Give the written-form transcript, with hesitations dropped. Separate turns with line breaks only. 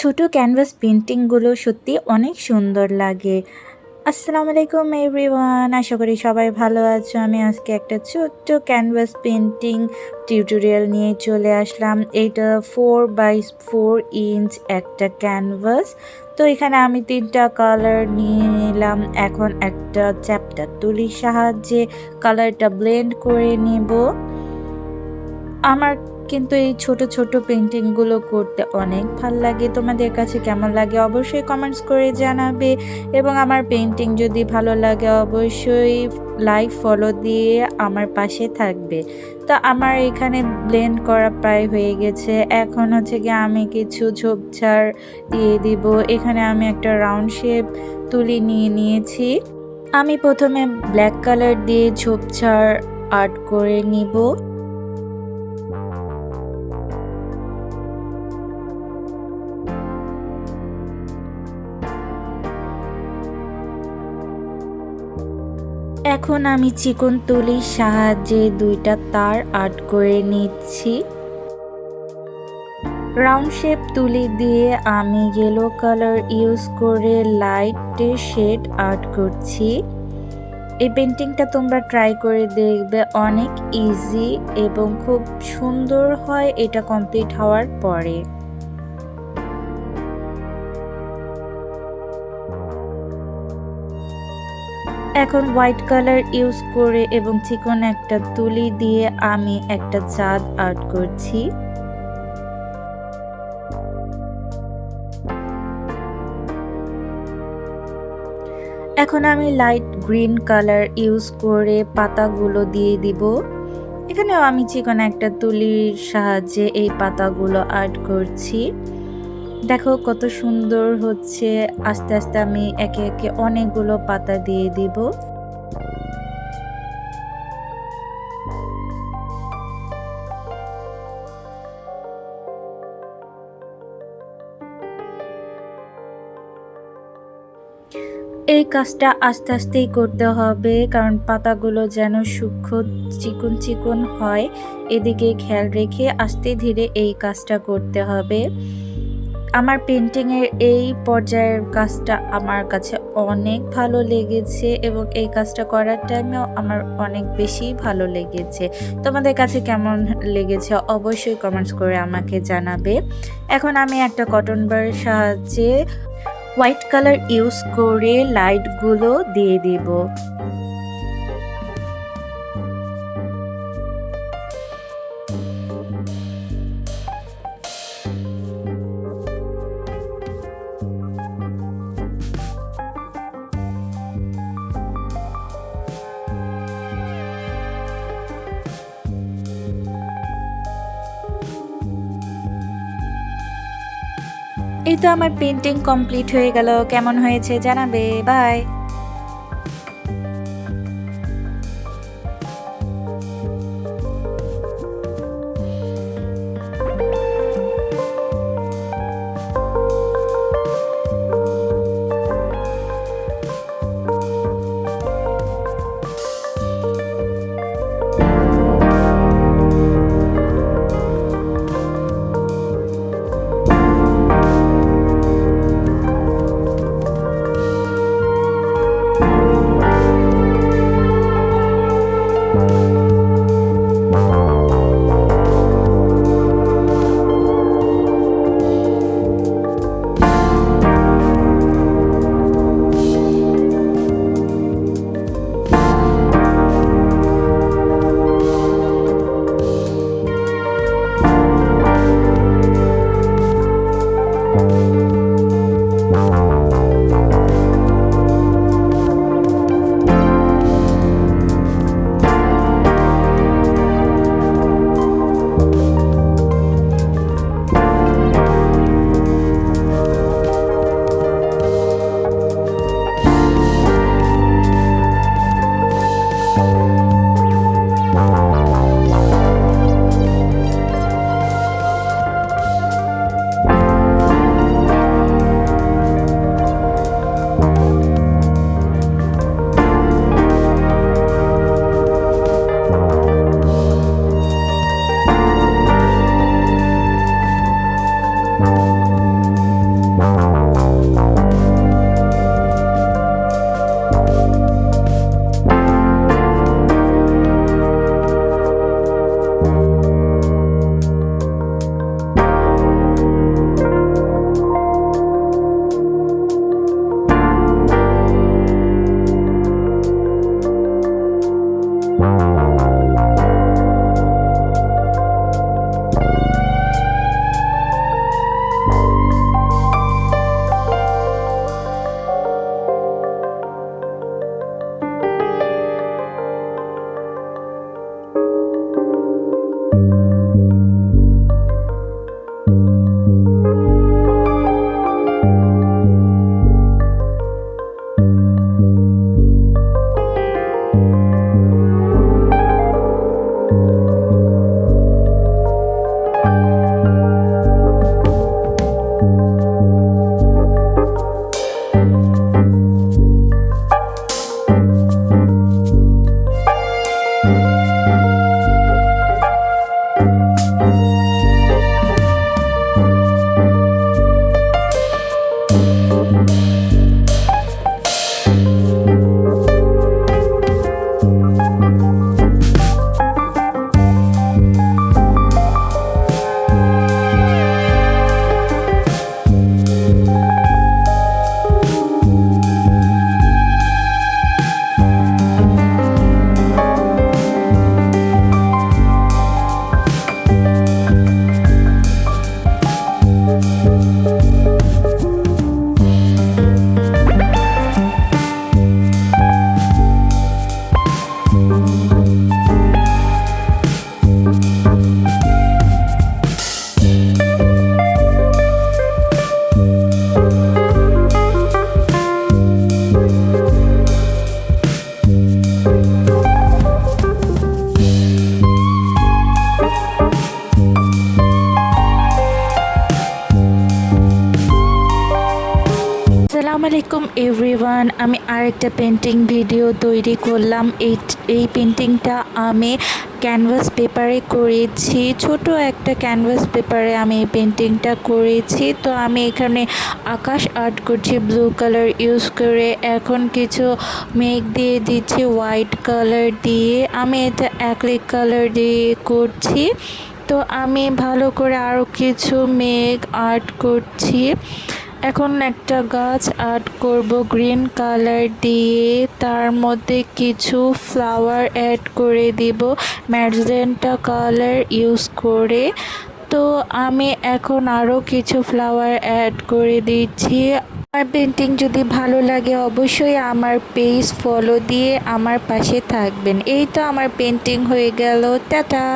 ছোট ক্যানভাস পেন্টিংগুলো সত্যি অনেক সুন্দর লাগে। আসসালামু আলাইকুম এভরিওয়ান, আশা করি সবাই ভালো আছো। আমি আজকে একটা ছোট্ট ক্যানভাস পেন্টিং টিউটোরিয়াল নিয়ে চলে আসলাম। এইটা 4x4 ইঞ্চ একটা ক্যানভাস। তো এখানে আমি 3টা কালার নিয়ে নিলাম। এখন একটা চ্যাপ্টার তুলির সাহায্যে কালারটা ব্লেন্ড করে নেব। আমার কিন্তু এই ছোট ছোট পেন্টিংগুলো করতে অনেক ভাল লাগে। তোমাদের কাছে কেমন লাগে অবশ্যই কমেন্টস করে জানাবে, এবং আমার পেন্টিং যদি ভালো লাগে অবশ্যই লাইক ফলো দিয়ে আমার পাশে থাকবে। তো আমার এখানে ব্লেন্ড করা প্রায় হয়ে গেছে। এখন হচ্ছে গিয়ে আমি কিছু ঝোপঝাড় দিয়ে দিব। এখানে আমি একটা রাউন্ড শেপ তুলি নিয়ে নিয়েছি। আমি প্রথমে ব্ল্যাক কালার দিয়ে ঝোপঝাড় আর্ট করে নিব। এখন আমি চিকন তুলির সাহায্যে 2টা তার আর্ট করে নিচ্ছি। রাউন্ড শেপ তুলি দিয়ে আমি ইয়েলো কালার ইউজ করে লাইটের শেড আর্ট করছি। এই পেন্টিংটা তোমরা ট্রাই করে দেখবে, অনেক ইজি এবং খুব সুন্দর হয় এটা কমপ্লিট হওয়ার পরে। এখন হোয়াইট কালার ইউজ করে এবং চিকন একটা তুলি দিয়ে আমি একটা চাঁদ আর্ট করছি। এখন আমি লাইট গ্রিন কালার ইউজ করে পাতাগুলো দিয়ে দিব। এখানেও আমি চিকন একটা তুলির সাহায্যে এই পাতাগুলো আর্ট করছি। দেখো কত সুন্দর হচ্ছে। আস্তে আস্তে আমি একে একে অনেকগুলো পাতা দিয়ে দিব। এই কাজটা আস্তে আস্তেই করতে হবে, কারণ পাতাগুলো যেন সূক্ষ্ম চিকন চিকন হয় এদিকে খেয়াল রেখে আস্তে ধীরে এই কাজটা করতে হবে। আমার পেন্টিংয়ের এই পর্যায়ের কাজটা আমার কাছে অনেক ভালো লেগেছে, এবং এই কাজটা করার টাইমেও আমার অনেক বেশি ভালো লেগেছে। তোমাদের কাছে কেমন লেগেছে অবশ্যই কমেন্টস করে আমাকে জানাবে। এখন আমি একটা কটন বারের সাহায্যে হোয়াইট কালার ইউজ করে লাইটগুলো দিয়ে দিব। এই তো আমার পেন্টিং কমপ্লিট হয়ে গেল। কেমন হয়েছে জানাবে। বাই। আসসালামু আলাইকুম এভরিওয়ান, আমি আরেকটা পেন্টিং ভিডিও তৈরি করলাম। এই পেন্টিংটা আমি ক্যানভাস পেপারে করেছি, ছোট একটা ক্যানভাস পেপারে আমি এই পেন্টিংটা করেছি। তো আমি এখানে আকাশ আর্ট করছি ব্লু কালার ইউজ করে। এখন কিছু মেঘ দিয়ে দিচ্ছি হোয়াইট কালার দিয়ে, আমি এটা অ্যাক্রিলিক কালার দিয়ে করছি। তো আমি ভালো করে আরও কিছু মেঘ আর্ট করছি। এখন একটা গাছ আর্ট করব গ্রিন কালার দিয়ে, তার মধ্যে কিছু ফ্লাওয়ার অ্যাড করে দিব ম্যাজেন্টা কালার ইউজ করে। তো আমি এখন আরও কিছু ফ্লাওয়ার অ্যাড করে দিচ্ছি। আমার পেন্টিং যদি ভালো লাগে অবশ্যই আমার পেজ ফলো দিয়ে আমার পাশে থাকবেন। এই তো আমার পেন্টিং হয়ে গেল, টাটা।